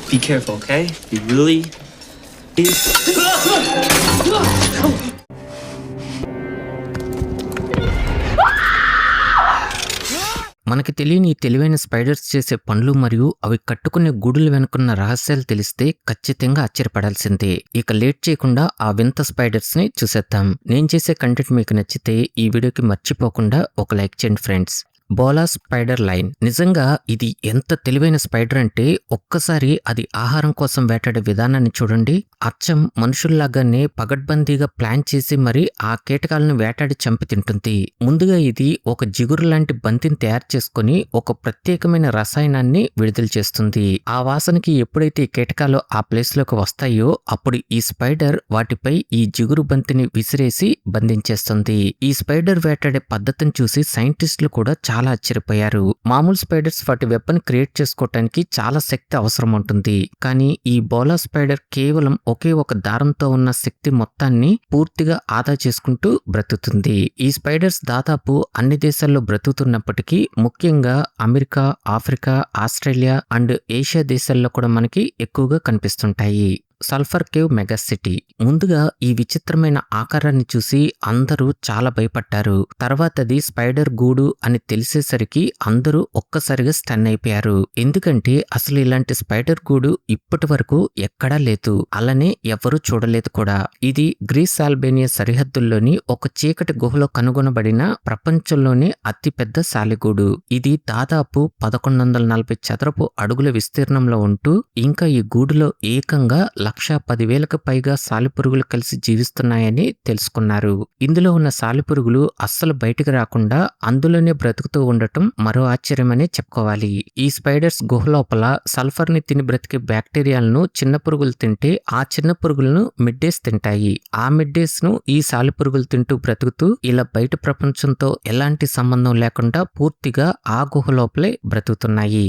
Be careful, okay? Be really. మనకి తెలియని తెలివైన స్పైడర్స్ చేసే పనులు మరియు అవి కట్టుకునే గూడుల వెనుకున్న రహస్యాలు తెలిస్తే ఖచ్చితంగా ఆశ్చర్యపడాల్సిందే. ఇక లేట్ చేయకుండా ఆ వింత స్పైడర్స్ ని చూసేద్దాం. నేను చేసే కంటెంట్ మీకు నచ్చితే ఈ వీడియోకి మర్చిపోకుండా ఒక లైక్ చేయండి ఫ్రెండ్స్. బోలా స్పైడర్ లైన్ నిజంగా ఇది ఎంత తెలివైన స్పైడర్ అంటే ఒక్కసారి అది ఆహారం కోసం వేటాడే విధానాన్ని చూడండి. అచ్చం మనుషుల్లాగానే పగడ్బందీగా ప్లాన్ చేసి మరి ఆ కీటకాలను వేటాడి చంపి తింటుంది. ముందుగా ఇది ఒక జిగురు లాంటి బంతిని తయారు చేసుకుని ఒక ప్రత్యేకమైన రసాయనాన్ని విడుదల చేస్తుంది. ఆ వాసనకి ఎప్పుడైతే ఈ కీటకాలు ఆ ప్లేస్ లోకి వస్తాయో అప్పుడు ఈ స్పైడర్ వాటిపై ఈ జిగురు బంతిని విసిరేసి బంధించేస్తుంది. ఈ స్పైడర్ వేటాడే పద్ధతిని చూసి సైంటిస్టులు కూడా చాలా ఆశ్చర్యపోయారు. మామూలు స్పైడర్స్ వాటి వెపన్ క్రియేట్ చేసుకోవటానికి చాలా శక్తి అవసరం ఉంటుంది. కానీ ఈ బోలా స్పైడర్ కేవలం ఒకే ఒక దారంతో ఉన్న శక్తి మొత్తాన్ని పూర్తిగా ఆదా చేసుకుంటూ బ్రతుకుతుంది. ఈ స్పైడర్స్ దాదాపు అన్ని దేశాల్లో బ్రతుకుతున్నప్పటికీ ముఖ్యంగా America, Africa, Australia and Asia దేశాల్లో కూడా మనకి ఎక్కువగా కనిపిస్తుంటాయి. Sulphur cave mega city. ముందుగా ఈ విచిత్రమైన ఆకారాన్ని చూసి అందరూ చాలా భయపడ్డారు. తర్వాత అది స్పైడర్ గూడు అని తెలిసేసరికి అందరూ ఒక్కసారిగా స్టన్ అయిపోయారు. ఎందుకంటే అసలు ఇలాంటి స్పైడర్ గూడు ఇప్పటి వరకు ఎక్కడా లేదు, అలానే ఎవరూ చూడలేదు కూడా. ఇది గ్రీస్ అల్బేనియా సరిహద్దుల్లోని ఒక చీకటి గుహలో కనుగొనబడిన ప్రపంచంలోనే అతిపెద్ద సాలెగూడు. ఇది దాదాపు 1140 చదరపు అడుగుల విస్తీర్ణంలో ఉంటూ ఇంకా ఈ గూడులో ఏకంగా 1,10,000కు పైగా సాలెపురుగులు కలిసి జీవిస్తున్నాయని తెలుసుకున్నారు. ఇందులో ఉన్న సాలెపురుగులు అస్సలు బయటకు రాకుండా అందులోనే బ్రతుకుతూ ఉండటం మరో ఆశ్చర్యమనే చెప్పుకోవాలి. ఈ స్పైడర్స్ గుహ లోపల సల్ఫర్ ని తిని బ్రతికే బ్యాక్టీరియాలను చిన్న పురుగులు తింటే ఆ చిన్న పురుగులను మిడ్డేస్ తింటాయి. ఆ మిడ్డేస్ ను ఈ సాలెపురుగులు తింటూ బ్రతుకుతూ ఇలా బయట ప్రపంచంతో ఎలాంటి సంబంధం లేకుండా పూర్తిగా ఆ గుహ లోపలే బ్రతుకుతున్నాయి.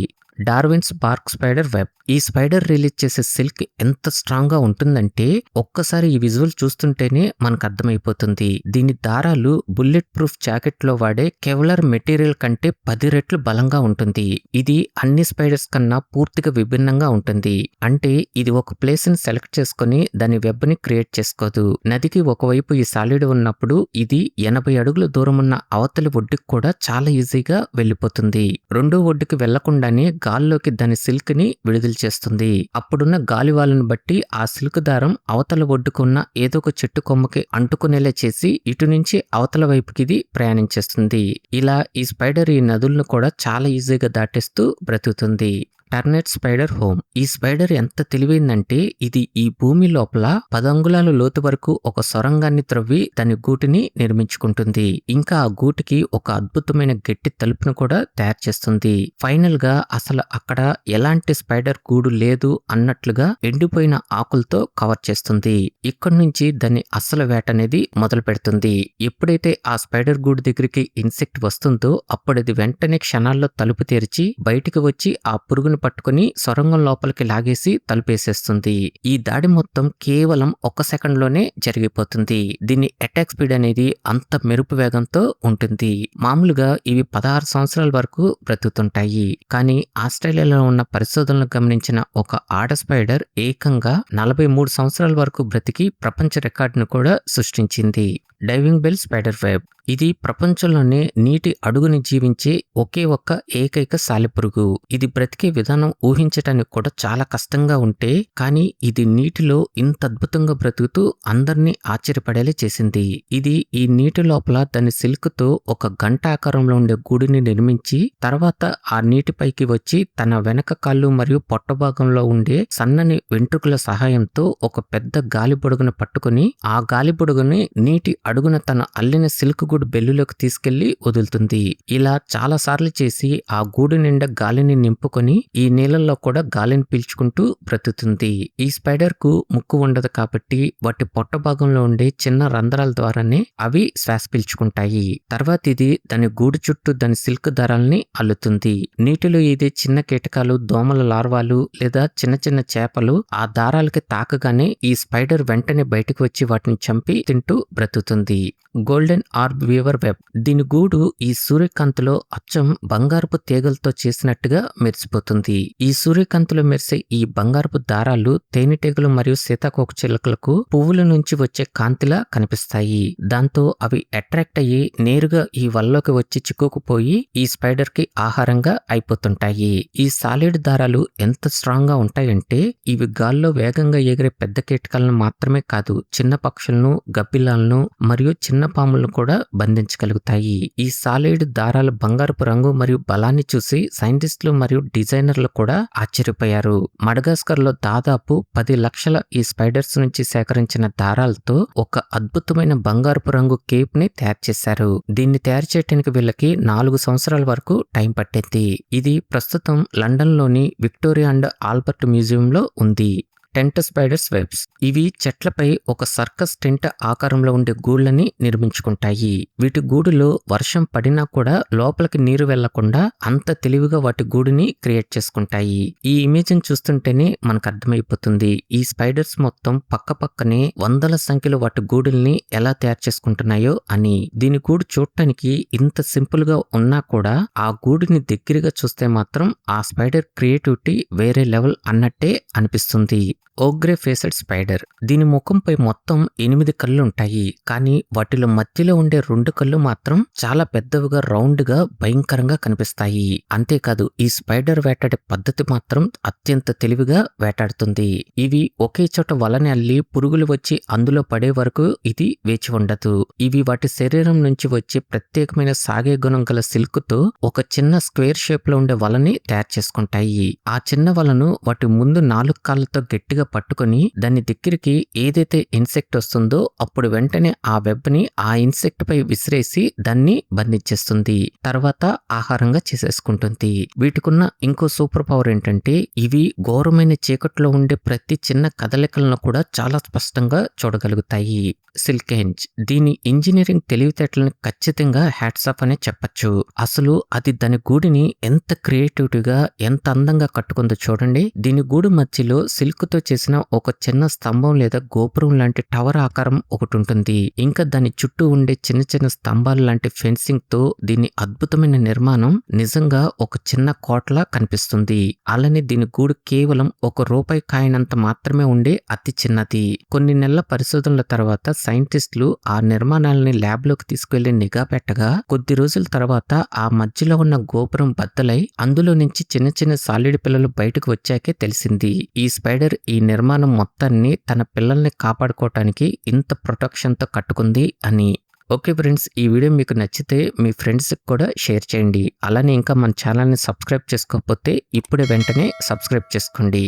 Darwin's bark spider web. ఈ స్పైడర్ రిలీజ్ చేసే సిల్క్ ఎంత స్ట్రాంగ్ గా ఉంటుందంటే ఒక్కసారి ఈ విజువల్ చూస్తుంటేనే మనకు అర్థమైపోతుంది. దీని దారాలు బుల్లెట్ ప్రూఫ్ జాకెట్ లో వాడే కెవలర్ మెటీరియల్ కంటే 10 రెట్లు బలంగా ఉంటుంది. ఇది అన్ని స్పైడర్స్ కన్నా పూర్తిగా విభిన్నంగా ఉంటుంది. అంటే ఇది ఒక ప్లేస్ ని సెలెక్ట్ చేసుకుని దాని వెబ్ ని క్రియేట్ చేసుకోదు. నదికి ఒకవైపు ఈ సాలిడ్ ఉన్నప్పుడు ఇది 80 అడుగుల దూరం ఉన్న అవతలి ఒడ్డుకి కూడా చాలా ఈజీగా వెళ్లిపోతుంది. రెండో ఒడ్డుకి వెళ్లకుండానే గాల్లోకి దాని సిల్క్ ని విడుదల చేస్తుంది. అప్పుడున్న గాలివాలను బట్టి ఆ సిల్క్ దారం అవతల ఒడ్డుకున్న ఏదో ఒక చెట్టు కొమ్మకి అంటుకునేలా చేసి ఇటు నుంచి అవతల వైపుకి ఇది ప్రయాణించేస్తుంది. ఇలా ఈ స్పైడర్ ఈ నదులను కూడా చాలా ఈజీగా దాటేస్తూ బ్రతుకుతుంది. టర్నెట్ స్పైడర్ హోమ్. ఈ స్పైడర్ ఎంత తెలివైందంటే ఇది ఈ భూమి లోపల 10 అంగుళాల లోతు వరకు ఒక సొరంగాన్ని త్రవ్వి దాని గూటిని నిర్మించుకుంటుంది. ఇంకా ఆ గూటికి ఒక అద్భుతమైన గట్టి తలుపును కూడా తయారు చేస్తుంది. ఫైనల్ గా అసలు అక్కడ ఎలాంటి స్పైడర్ గూడు లేదు అన్నట్లుగా ఎండిపోయిన ఆకులతో కవర్ చేస్తుంది. ఇక్కడి నుంచి దాన్ని అసలు వేట అనేది మొదలు పెడుతుంది. ఎప్పుడైతే ఆ స్పైడర్ గూడు దగ్గరికి ఇన్సెక్ట్ వస్తుందో అప్పుడు అది వెంటనే క్షణాల్లో తలుపు తెరిచి బయటికి వచ్చి ఆ పురుగును పట్టుకుని సొరంగం లోపలికి లాగేసి తలుపేసేస్తుంది. ఈ దాడి మొత్తం కేవలం 1 సెకండ్ లోనే జరిగిపోతుంది. దీని అటాక్ స్పీడ్ అనేది అంత మెరుపు వేగంతో ఉంటుంది. మామూలుగా ఇవి 16 సంవత్సరాల వరకు బ్రతుకుతుంటాయి. కానీ ఆస్ట్రేలియాలో ఉన్న పరిశోధనలు గమనించిన ఒక ఆడ స్పైడర్ ఏకంగా 43 సంవత్సరాల వరకు బ్రతికి ప్రపంచ రికార్డును కూడా సృష్టించింది. Diving bell spider web. ఇది ప్రపంచంలోనే నీటి అడుగుని జీవించే ఒకే ఒక్క ఏకైక సాలెపురుగు. ఇది బ్రతికే విధానం ఊహించటానికి కూడా చాలా కష్టంగా ఉంటే కానీ ఇది నీటిలో ఇంత అద్భుతంగా బ్రతుకుతూ అందరినీ ఆశ్చర్యపడేలా చేసింది. ఇది ఈ నీటి లోపల దాని సిల్క్ తో ఒక గంట ఆకారంలో ఉండే గూడుని నిర్మించి తర్వాత ఆ నీటిపైకి వచ్చి తన వెనక కాళ్ళు మరియు పొట్ట భాగంలో ఉండే సన్నని వెంట్రుకల సహాయంతో ఒక పెద్ద గాలి బుడగను పట్టుకుని ఆ గాలి బుడగని నీటి అడుగున తన అల్లిన సిల్క్ గూడు బెల్లులోకి తీసుకెళ్లి వదులుతుంది. ఇలా చాలా సార్లు చేసి ఆ గూడు నిండా గాలిని నింపుకొని ఈ నీళ్ళల్లో కూడా గాలిని పీల్చుకుంటూ బ్రతుకుతుంది. ఈ స్పైడర్ కు ముక్కు ఉండదు కాబట్టి వాటి పొట్ట భాగంలో ఉండే చిన్న రంధ్రాల ద్వారానే అవి శ్వాస పీల్చుకుంటాయి. తర్వాత ఇది దాని గూడు చుట్టూ దాని సిల్క్ దారాల్ని అల్లుతుంది. నీటిలో ఇది చిన్న కీటకాలు, దోమల లార్వాలు లేదా చిన్న చిన్న చేపలు ఆ దారాలకి తాకగానే ఈ స్పైడర్ వెంటనే బయటకు వచ్చి వాటిని చంపి తింటూ బ్రతుకుతుంది. కనిపిస్తుంది. Golden orb weaver web. దీని గూడు ఈ సూర్యకాంతిలో అచ్చం బంగారపు తీగలతో చేసినట్టుగా మెరిసిపోతుంది. ఈ సూర్యకాంతిలో మెరిసే ఈ బంగారపు దారాలు తేనెటీగలు మరియు సీతాకోకచిలుకలకు పువ్వుల నుంచి వచ్చే కాంతిలా కనిపిస్తాయి. దాంతో అవి అట్రాక్ట్ అయ్యి నేరుగా ఈ వలలోకి వచ్చి చిక్కుకుపోయి ఈ స్పైడర్ కి ఆహారంగా అయిపోతుంటాయి. ఈ సాలిడ్ దారాలు ఎంత స్ట్రాంగ్ గా ఉంటాయంటే ఇవి గాల్లో వేగంగా ఎగిరే పెద్ద కీటకాలను మాత్రమే కాదు, చిన్న పక్షులను, గబ్బిలాలను మరియు చిన్న పాములను కూడా బంధించగలుగుతాయి. ఈ సాలిడ్ దారాల బంగారపు రంగు మరియు బలాన్ని చూసి సైంటిస్టులు మరియు డిజైనర్లు కూడా ఆశ్చర్యపోయారు. మడగాస్కర్ లో దాదాపు 10 లక్షల ఈ స్పైడర్స్ నుంచి సేకరించిన దారాలతో ఒక అద్భుతమైన బంగారపు రంగు కేప్ ని తయారు చేశారు. దీన్ని తయారు చేయడానికి వీళ్ళకి 4 సంవత్సరాల వరకు టైం పట్టింది. ఇది ప్రస్తుతం లండన్ లోని విక్టోరియా అండ్ ఆల్బర్ట్ మ్యూజియం లో ఉంది. Tent spiders webs. ఇవి చెట్లపై ఒక సర్కస్ టెంట్ ఆకారంలో ఉండే గూళ్ళని నిర్మించుకుంటాయి. వీటి గూడులో వర్షం పడినా కూడా లోపలికి నీరు వెళ్లకుండా అంత తెలివిగా వాటి గూడుని క్రియేట్ చేసుకుంటాయి. ఈ ఇమేజ్ ని చూస్తుంటేనే మనకు అర్థమైపోతుంది ఈ స్పైడర్స్ మొత్తం పక్కపక్కనే వందల సంఖ్యలో వాటి గూడుల్ని ఎలా తయారు చేసుకుంటున్నాయో అని. దీని గూడు చూడటానికి ఇంత సింపుల్ గా ఉన్నా కూడా ఆ గూడుని దగ్గరగా చూస్తే మాత్రం ఆ స్పైడర్ క్రియేటివిటీ వేరే లెవెల్ అన్నట్టే అనిపిస్తుంది. ఓగ్రే ఫేసెడ్ స్పైడర్. దీని ముఖంపై మొత్తం 8 కళ్ళు ఉంటాయి. కానీ వాటిలో మధ్యలో ఉండే 2 కళ్ళు మాత్రం చాలా పెద్దవిగా రౌండ్ గా భయంకరంగా కనిపిస్తాయి. అంతేకాదు ఈ స్పైడర్ వేటాడే పద్ధతి మాత్రం అత్యంత తెలివిగా వేటాడుతుంది. ఇవి ఒకే చోట వలని అల్లి పురుగులు వచ్చి అందులో పడే వరకు ఇది వేచి ఉండదు. ఇవి వాటి శరీరం నుంచి వచ్చే ప్రత్యేకమైన సాగే గుణం గల సిల్క్ తో ఒక చిన్న స్క్వేర్ షేప్ లో ఉండే వలని తయారు చేసుకుంటాయి. ఆ చిన్న వలను వాటి ముందు 4 కాళ్ళతో గట్టిగా పట్టుకొని దాని దగ్గరికి ఏదైతే ఇన్సెక్ట్ వస్తుందో అప్పుడు వెంటనే ఆ వెబ్ ని ఆ ఇన్సెక్ట్ పై విసిరేసి దాన్ని బంధించేస్తుంది. తర్వాత ఆహారంగా చేసేసుకుంటుంది. వీటికున్న ఇంకో సూపర్ పవర్ ఏంటంటే ఇవి ఘోరమైన చీకట్లో ఉండే ప్రతి చిన్న కదలికలను కూడా చాలా స్పష్టంగా చూడగలుగుతాయి. సిల్కెంజ్. దీని ఇంజనీరింగ్ తెలివితేటలను ఖచ్చితంగా హ్యాట్స్ ఆఫ్ అనే చెప్పచ్చు. అసలు అది దాని గూడిని ఎంత క్రియేటివిటీగా ఎంత అందంగా కట్టుకుందో చూడండి. దీని గూడు మధ్యలో సిల్క్ తో చేసిన ఒక చిన్న స్తంభం లేదా గోపురం లాంటి టవర్ ఆకారం ఒకటి ఉంటుంది. ఇంకా దాని చుట్టూ ఉండే చిన్న చిన్న స్తంభాలు లాంటి ఫెన్సింగ్ తో దీని అద్భుతమైన నిర్మాణం నిజంగా ఒక చిన్న కోటలా కనిపిస్తుంది. అలానే దీని గూడు కేవలం ₹1 కాయినంత మాత్రమే ఉండే అతి చిన్నది. కొన్ని నెలల పరిశోధనల తర్వాత సైంటిస్టులు ఆ నిర్మాణాలని ల్యాబ్ లోకి తీసుకెళ్లి నిఘా పెట్టగా కొద్ది రోజుల తర్వాత ఆ మధ్యలో ఉన్న గోపురం బద్దలై అందులో నుంచి చిన్న చిన్న సాలిడ్ పిల్లలు బయటకు వచ్చాకే తెలిసింది ఈ స్పైడర్ ఈ నిర్మాణం మొత్తాన్ని తన పిల్లల్ని కాపాడుకోవటానికి ఇంత ప్రొటెక్షన్ తో కట్టుకుంది అని. ఓకే ఫ్రెండ్స్, ఈ వీడియో మీకు నచ్చితే మీ ఫ్రెండ్స్ కూడా షేర్ చేయండి. అలానే ఇంకా మన ఛానల్ని సబ్స్క్రైబ్ చేసుకోకపోతే ఇప్పుడే వెంటనే సబ్స్క్రైబ్ చేసుకోండి.